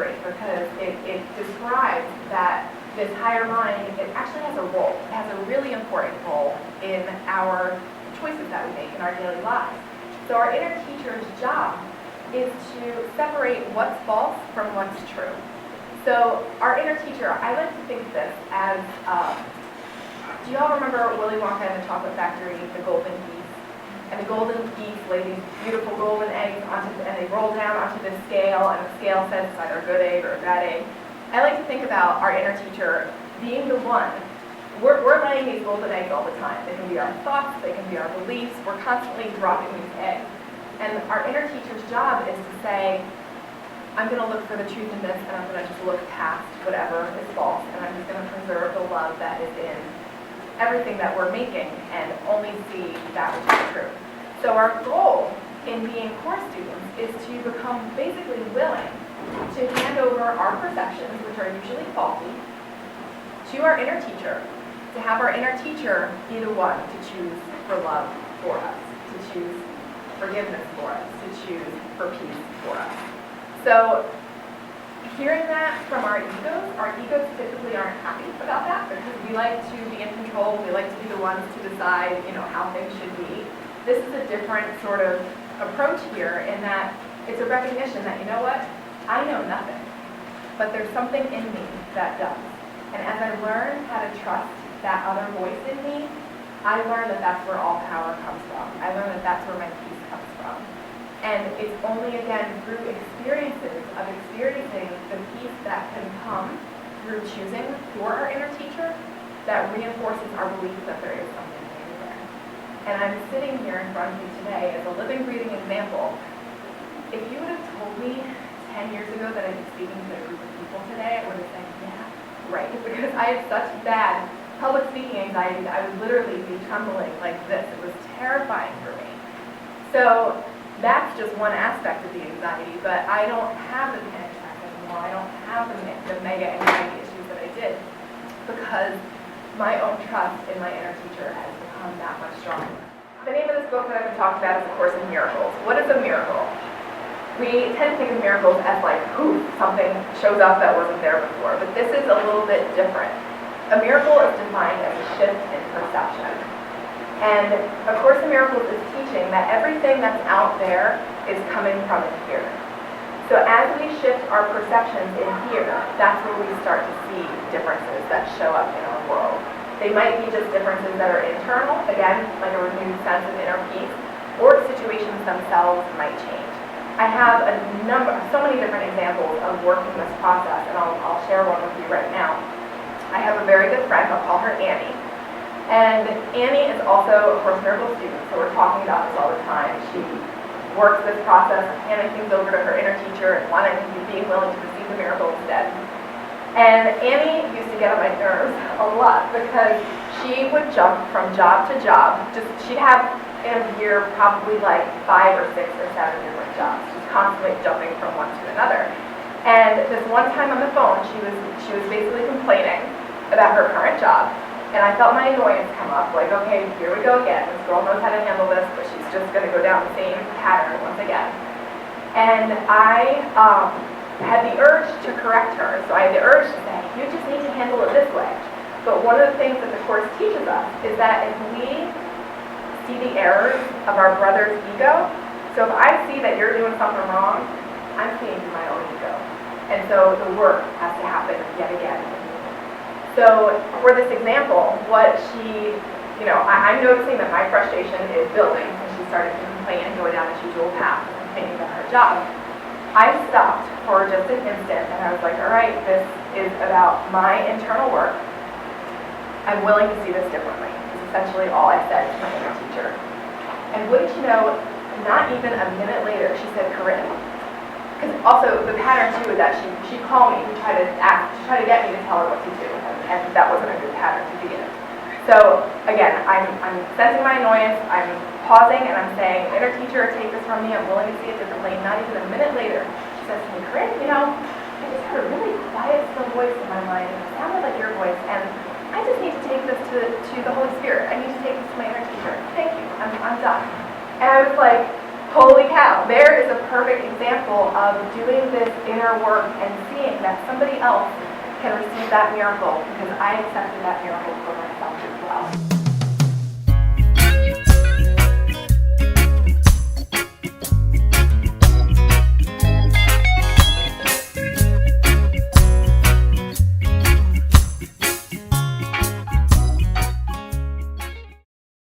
great because it describes that this higher mind, it actually has a role. It has a really important role in our choices that we make in our daily lives. So our inner teacher's job is to separate what's false from what's true. So our inner teacher, I like to think of this as, do you all remember Willy Wonka and the Chocolate Factory, the golden geese? And the golden geese lay these beautiful golden eggs and they roll down onto the scale, and the scale says it's either a good egg or a bad egg. I like to think about our inner teacher being the one. We're laying these golden eggs all the time. They can be our thoughts, they can be our beliefs. We're constantly dropping these eggs. And our inner teacher's job is to say, I'm going to look for the truth in this, and I'm going to just look past whatever is false, and I'm just going to preserve the love that is in everything that we're making and only see that which is true. So our goal in being course students is to become basically willing to hand over our perceptions, which are usually faulty, to our inner teacher, to have our inner teacher be the one to choose for love for us, to choose forgiveness for us, to choose for peace for us. So hearing that from our egos typically aren't happy about that because we like to be in control, we like to be the ones to decide, how things should be. This is a different sort of approach here in that it's a recognition that, you know what, I know nothing, but there's something in me that does. And as I learn how to trust that other voice in me, I learn that that's where all power comes from. I learn that that's where my peace comes from. And it's only, again, through experiences of experiencing the peace that can come through choosing for our inner teacher that reinforces our belief that there is something greater there. And I'm sitting here in front of you today as a living, breathing example. If you would have told me 10 years ago that I'd be speaking to a group of people today, I would have said, yeah, right. Because I had such bad public speaking anxiety that I would literally be trembling like this. It was terrifying for me. So that's just one aspect of the anxiety, but I don't have the panic attack anymore. I don't have the mega anxiety issues that I did because my own trust in my inner teacher has become that much stronger. The name of this book that I've been talking about is A Course in Miracles. What is a miracle? We tend to think of miracles as like, poof, something shows up that wasn't there before, but this is a little bit different. A miracle is defined as a shift in perception. And A Course in Miracles is teaching that everything that's out there is coming from in here. So as we shift our perceptions in here, that's where we start to see differences that show up in our world. They might be just differences that are internal, again, like a renewed sense of inner peace, or situations themselves might change. I have so many different examples of working this process, and I'll share one with you right now. I have a very good friend, I'll call her Annie. And Annie is also a Course in Miracles student, so we're talking about this all the time. She works this process of handing things over to her inner teacher and being willing to receive the miracle instead. And Annie used to get on my nerves a lot because she would jump from job to job. She'd have in a year probably like 5 or 6 or 7 different jobs, just constantly jumping from one to another. And this one time on the phone, she was basically complaining about her current job. And I felt my annoyance come up, like, okay, here we go again. This girl knows how to handle this, but she's just going to go down the same pattern once again. And I had the urge to correct her. So I had the urge to say, you just need to handle it this way. But one of the things that the Course teaches us is that if we see the errors of our brother's ego, so if I see that you're doing something wrong, I'm seeing my own ego. And so the work has to happen yet again. So for this example, I'm noticing that my frustration is building, and she started to complain and go down this usual path of complaining about her job. I stopped for just an instant, and I was like, all right, this is about my internal work. I'm willing to see this differently, is essentially all I said to my inner teacher. And wouldn't you know, not even a minute later, she said, Corinne. Because also the pattern too is that she'd call me to try to get me to tell her what to do, and that wasn't a good pattern to begin. So again, I'm sensing my annoyance, I'm pausing, and I'm saying, inner teacher, take this from me, I'm willing to see it differently. Not even a minute later, she says to me, Corinne, I just heard a really quiet, still voice in my mind, and it sounded like your voice, and I just need to take this to the Holy Spirit. I need to take this to my inner teacher. Thank you, I'm done. And I was like, holy cow, there is a perfect example of doing this inner work and seeing that somebody else can receive that miracle because I accepted that miracle for myself as well.